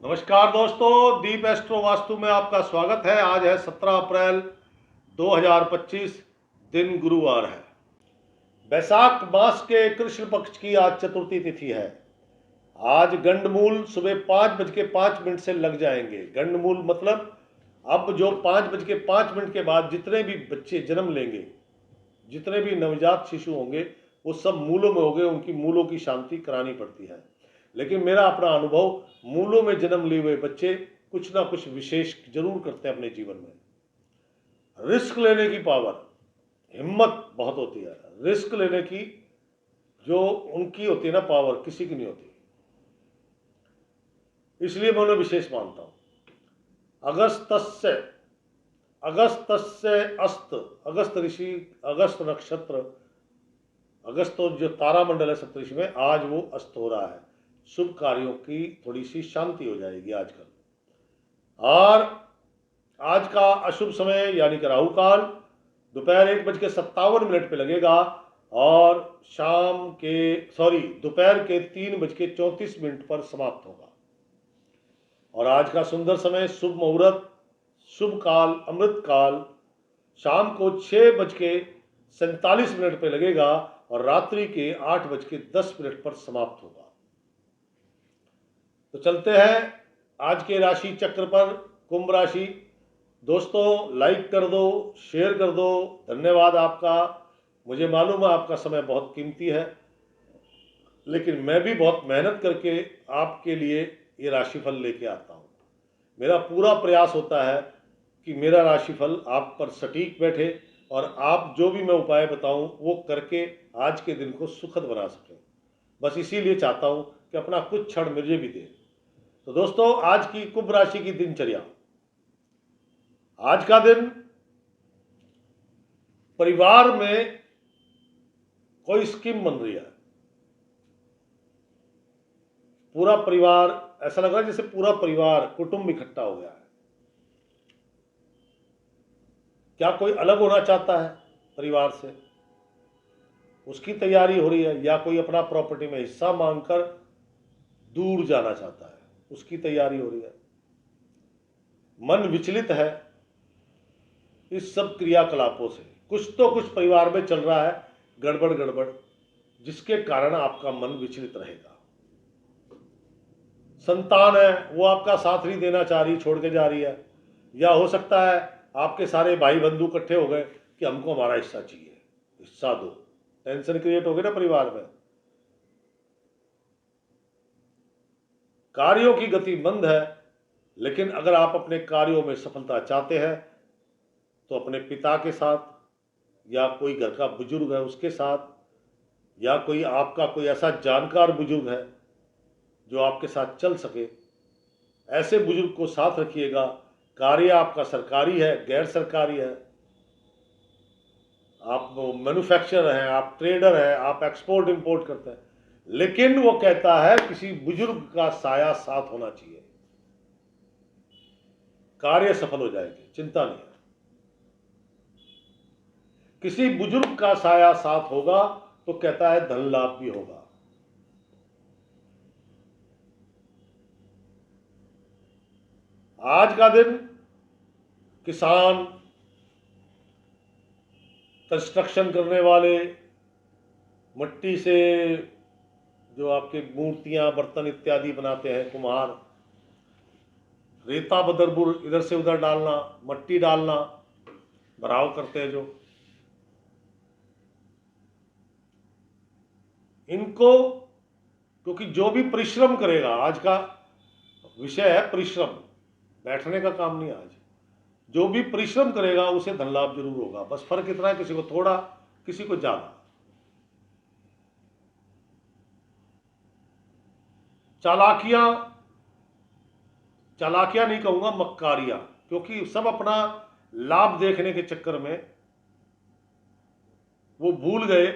नमस्कार दोस्तों, दीप एस्ट्रो वास्तु में आपका स्वागत है। आज है 17 अप्रैल 2025, दिन गुरुवार है। वैशाख मास के कृष्ण पक्ष की आज चतुर्थी तिथि है। आज गंडमूल सुबह 5:05 से लग जाएंगे। गंडमूल मतलब अब जो 5:05 के बाद जितने भी बच्चे जन्म लेंगे, जितने भी नवजात शिशु होंगे, वो सब मूलों में होंगे। उनकी मूलों की शांति करानी पड़ती है। लेकिन मेरा अपना अनुभव, मूलों में जन्म लिए हुए बच्चे कुछ ना कुछ विशेष जरूर करते हैं अपने जीवन में। रिस्क लेने की पावर, हिम्मत बहुत होती है। रिस्क लेने की जो उनकी होती है ना पावर, किसी की नहीं होती। इसलिए मैं उन्हें विशेष मानता हूं। अगस्तस्य अस्त, अगस्त ऋषि, अगस्त नक्षत्र, अगस्त तो जो तारामंडल है सप्तऋषि में, आज वो अस्त हो रहा है। शुभ कार्यों की थोड़ी सी शांति हो जाएगी आजकल। और आज का अशुभ समय यानी कि राहु काल दोपहर 1:57 पे लगेगा और दोपहर के 3:34 पर समाप्त होगा। और आज का सुंदर समय, शुभ मुहूर्त, शुभ काल, अमृत काल शाम को 6:47 पे लगेगा और रात्रि के 8:10 पर समाप्त होगा। तो चलते हैं आज के राशि चक्र पर। कुंभ राशि। दोस्तों, लाइक कर दो, शेयर कर दो, धन्यवाद आपका। मुझे मालूम है आपका समय बहुत कीमती है, लेकिन मैं भी बहुत मेहनत करके आपके लिए ये राशिफल लेके आता हूँ। मेरा पूरा प्रयास होता है कि मेरा राशिफल आप पर सटीक बैठे और आप जो भी मैं उपाय बताऊं वो करके आज के दिन को सुखद बना सकें। बस इसीलिए चाहता हूं कि अपना कुछ क्षण मुझे भी दें। तो दोस्तों, आज की कुंभ राशि की दिनचर्या। आज का दिन परिवार में कोई स्कीम बन रही है। पूरा परिवार, ऐसा लग रहा है जैसे पूरा परिवार, कुटुंब इकट्ठा हो गया है। क्या कोई अलग होना चाहता है परिवार से, उसकी तैयारी हो रही है। या कोई अपना प्रॉपर्टी में हिस्सा मांगकर दूर जाना चाहता है, उसकी तैयारी हो रही है। मन विचलित है इस सब क्रियाकलापों से। कुछ परिवार में चल रहा है गड़बड़ गड़बड़, जिसके कारण आपका मन विचलित रहेगा। संतान है, वो आपका साथ नहीं देना चाह रही, छोड़ के जा रही है। या हो सकता है आपके सारे भाई बंधु इकट्ठे हो गए कि हमको हमारा हिस्सा चाहिए, हिस्सा दो। टेंशन क्रिएट हो गई ना परिवार में। कार्यों की गति मंद है, लेकिन अगर आप अपने कार्यों में सफलता चाहते हैं तो अपने पिता के साथ, या कोई घर का बुजुर्ग है उसके साथ, या कोई आपका कोई ऐसा जानकार बुजुर्ग है जो आपके साथ चल सके, ऐसे बुजुर्ग को साथ रखिएगा। कार्य आपका सरकारी है, गैर सरकारी है, आप मैन्युफैक्चरर हैं, आप ट्रेडर हैं, आप एक्सपोर्ट इंपोर्ट करते हैं, लेकिन वो कहता है किसी बुजुर्ग का साया साथ होना चाहिए। कार्य सफल हो जाएगी, चिंता नहीं है। किसी बुजुर्ग का साया साथ होगा तो कहता है धन लाभ भी होगा। आज का दिन किसान, कंस्ट्रक्शन करने वाले, मिट्टी से जो आपके मूर्तियां बर्तन इत्यादि बनाते हैं, कुम्हार, रेता बदरपुर इधर से उधर डालना, मट्टी डालना, भराव करते हैं जो, इनको, क्योंकि जो भी परिश्रम करेगा, आज का विषय है परिश्रम, बैठने का काम नहीं। आज जो भी परिश्रम करेगा उसे धन लाभ जरूर होगा। बस फर्क इतना है, किसी को थोड़ा, किसी को ज्यादा। चालाकियां नहीं कहूंगा, मक्कारियां, क्योंकि सब अपना लाभ देखने के चक्कर में वो भूल गए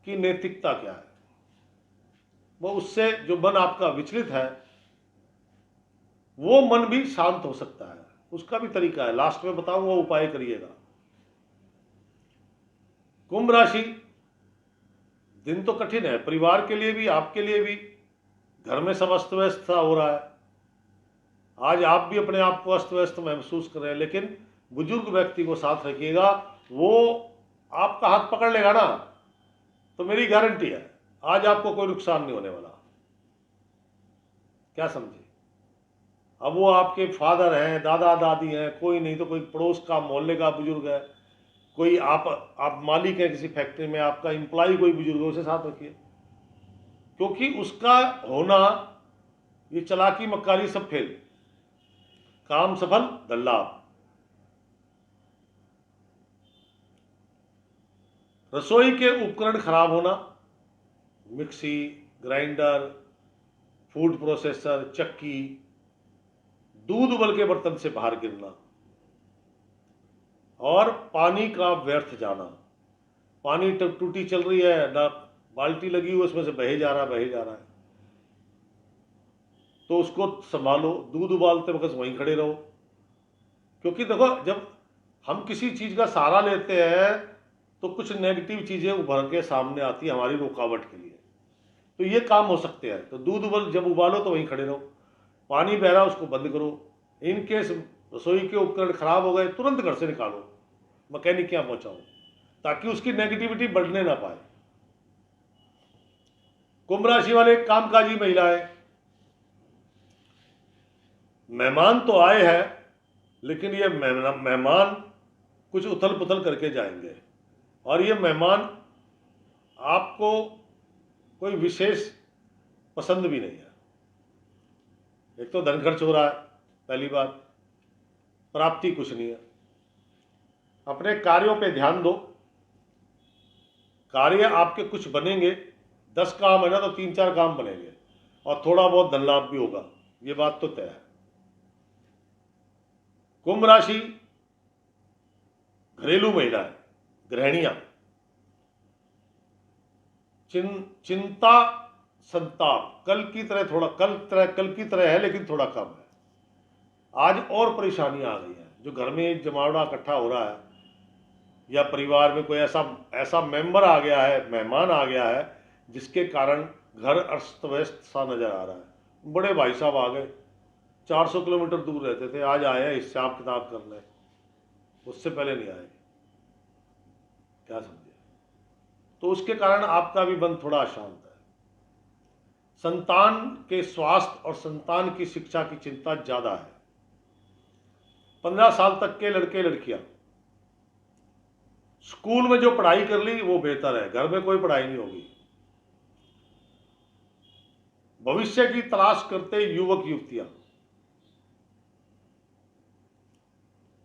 कि नैतिकता क्या है। वो उससे जो मन आपका विचलित है, वो मन भी शांत हो सकता है। उसका भी तरीका है, लास्ट में बताऊंगा, उपाय करिएगा। कुंभ राशि, दिन तो कठिन है परिवार के लिए भी, आपके लिए भी। घर में सब अस्त व्यस्त सा हो रहा है। आज आप भी अपने आप को अस्त व्यस्त महसूस कर रहे हैं, लेकिन बुजुर्ग व्यक्ति को साथ रखिएगा, वो आपका हाथ पकड़ लेगा ना, तो मेरी गारंटी है आज आपको कोई नुकसान नहीं होने वाला। क्या समझे? अब वो आपके फादर हैं, दादा दादी हैं, कोई नहीं तो कोई पड़ोस का, मोहल्ले का बुजुर्ग है, कोई आप मालिक हैं किसी फैक्ट्री में, आपका एम्प्लॉय कोई बुजुर्ग है, उसे साथ रखिए, क्योंकि उसका होना, ये चालाकी मक्कारी सब फेल, काम सफल धन लाभ। रसोई के उपकरण खराब होना, मिक्सी, ग्राइंडर, फूड प्रोसेसर, चक्की, दूध उबल के बर्तन से बाहर गिरना, और पानी का व्यर्थ जाना। पानी टूटी चल रही है ना, बाल्टी लगी हुई, उसमें से बहे जा रहा है, तो उसको संभालो। दूध उबालते वक्त वहीं खड़े रहो, क्योंकि देखो जब हम किसी चीज़ का सहारा लेते हैं तो कुछ नेगेटिव चीज़ें उभर के सामने आती है हमारी रुकावट के लिए, तो ये काम हो सकते हैं। तो दूध जब उबालो तो वहीं खड़े रहो, पानी बह रहा उसको बंद करो। इन केस रसोई के उपकरण खराब हो गए, तुरंत घर से निकालो, मैकेनिक के यहाँ पहुँचाओ, ताकि उसकी नेगेटिविटी बढ़ने ना पाए। कुंभ राशि वाले कामकाजी महिलाएं, मेहमान तो आए हैं, लेकिन ये मेहमान कुछ उथल पुथल करके जाएंगे, और ये मेहमान आपको कोई विशेष पसंद भी नहीं है। एक तो धन खर्च हो रहा है, पहली बात, प्राप्ति कुछ नहीं है। अपने कार्यों पे ध्यान दो, कार्य आपके कुछ बनेंगे, 10 काम है ना तो 3-4 काम बनेंगे, और थोड़ा बहुत धन लाभ भी होगा, ये बात तो तय है। कुंभ राशि घरेलू महिलाएं, गृहिणियां, चिंता संताप कल की तरह है, लेकिन थोड़ा कम है। आज और परेशानियां आ गई हैं, जो घर में एक जमावड़ा इकट्ठा हो रहा है, या परिवार में कोई ऐसा मेंबर आ गया है, मेहमान आ गया है, जिसके कारण घर अस्त व्यस्त सा नजर आ रहा है। बड़े भाई साहब आ गए, 400 किलोमीटर दूर रहते थे, आज आए हैं हिसाब किताब करने, उससे पहले नहीं आए। क्या समझे? तो उसके कारण आपका भी मन थोड़ा अशांत है। संतान के स्वास्थ्य और संतान की शिक्षा की चिंता ज्यादा है। 15 साल तक के लड़के लड़कियां स्कूल में जो पढ़ाई कर ली वो बेहतर है, घर में कोई पढ़ाई नहीं होगी। भविष्य की तलाश करते युवक युवतियां,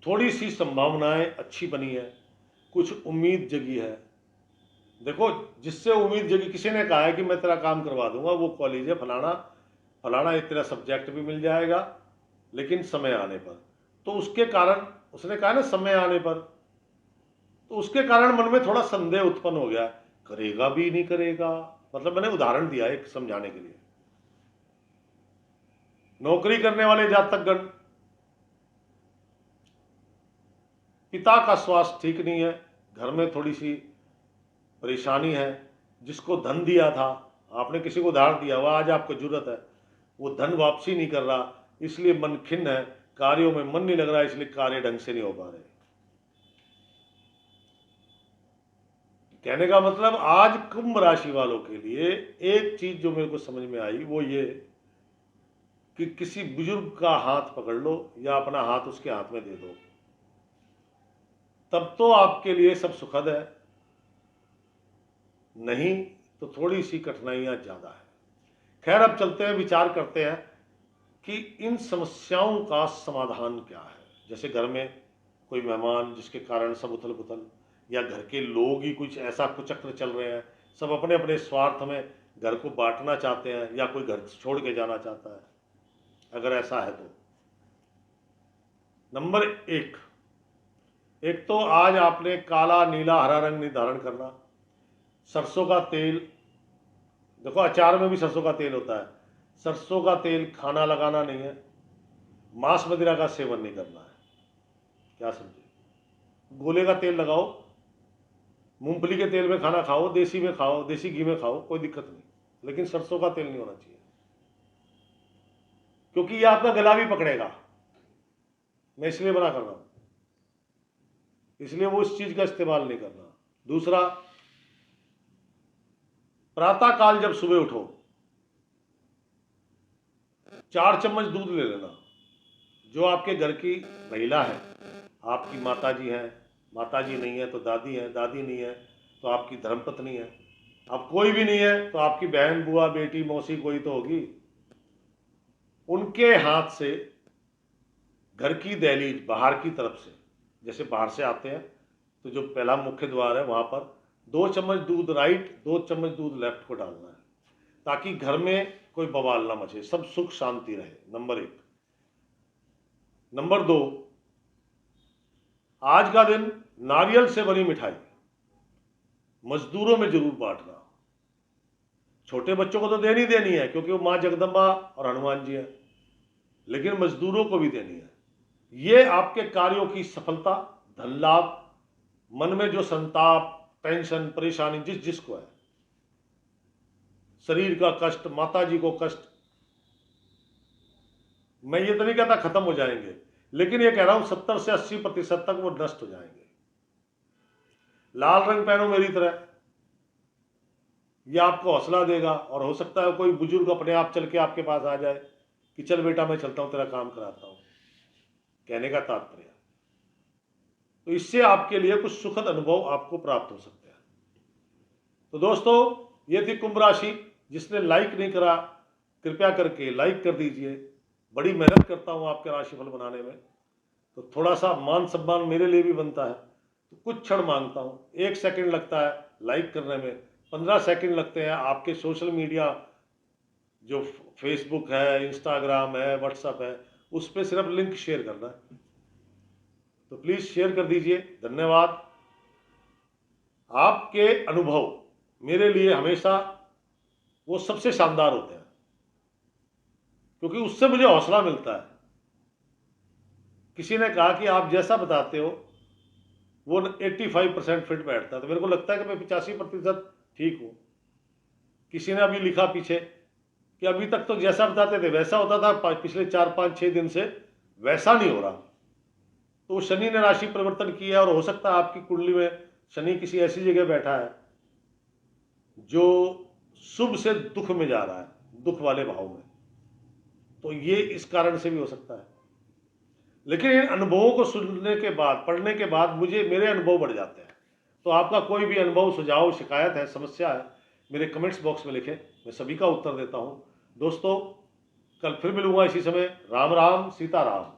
थोड़ी सी संभावनाएं अच्छी बनी है, कुछ उम्मीद जगी है। देखो, जिससे उम्मीद जगी, किसी ने कहा है कि मैं तेरा काम करवा दूंगा, वो कॉलेज है फलाना फलाना, ये तेरा सब्जेक्ट भी मिल जाएगा, लेकिन समय आने पर। तो उसके कारण उसने कहा ना समय आने पर, तो उसके कारण मन में थोड़ा संदेह उत्पन्न हो गया, करेगा भी नहीं करेगा। मतलब मैंने उदाहरण दिया एक समझाने के लिए। नौकरी करने वाले जातकगण, पिता का स्वास्थ्य ठीक नहीं है, घर में थोड़ी सी परेशानी है। जिसको धन दिया था, आपने किसी को उधार दिया, वह आज आपको जरूरत है, वो धन वापसी नहीं कर रहा, इसलिए मन खिन्न है, कार्यों में मन नहीं लग रहा, इसलिए कार्य ढंग से नहीं हो पा रहे। कहने का मतलब, आज कुंभ राशि वालों के लिए एक चीज जो मेरे को समझ में आई वो ये कि किसी बुजुर्ग का हाथ पकड़ लो या अपना हाथ उसके हाथ में दे दो, तब तो आपके लिए सब सुखद है, नहीं तो थोड़ी सी कठिनाइयां ज्यादा है। खैर, अब चलते हैं, विचार करते हैं कि इन समस्याओं का समाधान क्या है। जैसे घर में कोई मेहमान जिसके कारण सब उथल पुथल, या घर के लोग ही कुछ ऐसा कुचक्र चल रहे हैं, सब अपने अपने स्वार्थ में घर को बांटना चाहते हैं, या कोई घर छोड़ के जाना चाहता है, अगर ऐसा है तो नंबर एक तो आज आपने काला नीला हरा रंग निर्धारण करना। सरसों का तेल, देखो अचार में भी सरसों का तेल होता है, सरसों का तेल खाना लगाना नहीं है, मांस मदिरा का सेवन नहीं करना है। क्या समझे? गोले का तेल लगाओ, मूंगफली के तेल में खाना खाओ, देसी में खाओ, देसी घी में खाओ, कोई दिक्कत नहीं, लेकिन सरसों का तेल नहीं होना चाहिए, क्योंकि ये आपका गला भी पकड़ेगा। मैं इसलिए मना कर रहा हूं, इसलिए वो इस चीज का इस्तेमाल नहीं करना। दूसरा, प्रातः काल जब सुबह उठो 4 चम्मच दूध ले लेना। जो आपके घर की महिला है, आपकी माता जी है, माता जी नहीं है तो दादी है, दादी नहीं है तो आपकी धर्मपत्नी है, अब कोई भी नहीं है तो आपकी बहन, बुआ, बेटी, मौसी कोई तो होगी। उनके हाथ से घर की दहलीज बाहर की तरफ से, जैसे बाहर से आते हैं तो जो पहला मुख्य द्वार है वहां पर 2 चम्मच दूध राइट, 2 चम्मच दूध लेफ्ट को डालना है, ताकि घर में कोई बवाल ना मचे, सब सुख शांति रहे। नंबर 1। नंबर 2, आज का दिन नारियल से बनी मिठाई मजदूरों में जरूर बांटना। छोटे बच्चों को तो देनी देनी है क्योंकि वो मां जगदम्बा और हनुमान जी हैं, लेकिन मजदूरों को भी देनी है। ये आपके कार्यों की सफलता, धन लाभ, मन में जो संताप, टेंशन, परेशानी जिसको है, शरीर का कष्ट, माता जी को कष्ट, मैं ये तो नहीं कहता खत्म हो जाएंगे, लेकिन ये कह रहा हूं 70 से 80% तक वो नष्ट हो जाएंगे। लाल रंग पहनो मेरी तरह, ये आपको हौसला देगा। और हो सकता है कोई बुजुर्ग अपने आप चल के आपके पास आ जाए कि चल बेटा मैं चलता हूं, तेरा काम कराता हूं, कहने का तात्पर्य। तो इससे आपके लिए कुछ सुखद अनुभव आपको प्राप्त हो सकते हैं। तो दोस्तों, ये थी कुंभ राशि। जिसने लाइक नहीं करा कृपया करके लाइक कर दीजिए। बड़ी मेहनत करता हूं आपके राशिफल बनाने में, तो थोड़ा सा मान सम्मान मेरे लिए भी बनता है, तो कुछ क्षण मांगता हूं। 1 सेकंड लगता है लाइक करने में, 15 सेकंड लगते हैं आपके सोशल मीडिया जो फेसबुक है, इंस्टाग्राम है, व्हाट्सएप है, उस पर सिर्फ लिंक शेयर करना है। तो प्लीज शेयर कर दीजिए। धन्यवाद। आपके अनुभव मेरे लिए हमेशा वो सबसे शानदार होते हैं, क्योंकि उससे मुझे हौसला मिलता है। किसी ने कहा कि आप जैसा बताते हो वो 85% फिट बैठता है, तो मेरे को लगता है कि मैं 85% ठीक हूं। किसी ने अभी लिखा पीछे कि अभी तक तो जैसा बताते थे वैसा होता था, पिछले 4-5-6 दिन से वैसा नहीं हो रहा। तो शनि ने राशि परिवर्तन किया, और हो सकता है आपकी कुंडली में शनि किसी ऐसी जगह बैठा है जो शुभ से दुख में जा रहा है, दुख वाले भाव में, तो ये इस कारण से भी हो सकता है। लेकिन इन अनुभवों को सुनने के बाद, पढ़ने के बाद मेरे अनुभव बढ़ जाते हैं। तो आपका कोई भी अनुभव, सुझाव, शिकायत है, समस्या है, मेरे कमेंट्स बॉक्स में लिखें, मैं सभी का उत्तर देता हूं। दोस्तों, कल फिर मिलूंगा इसी समय। राम राम, सीता राम।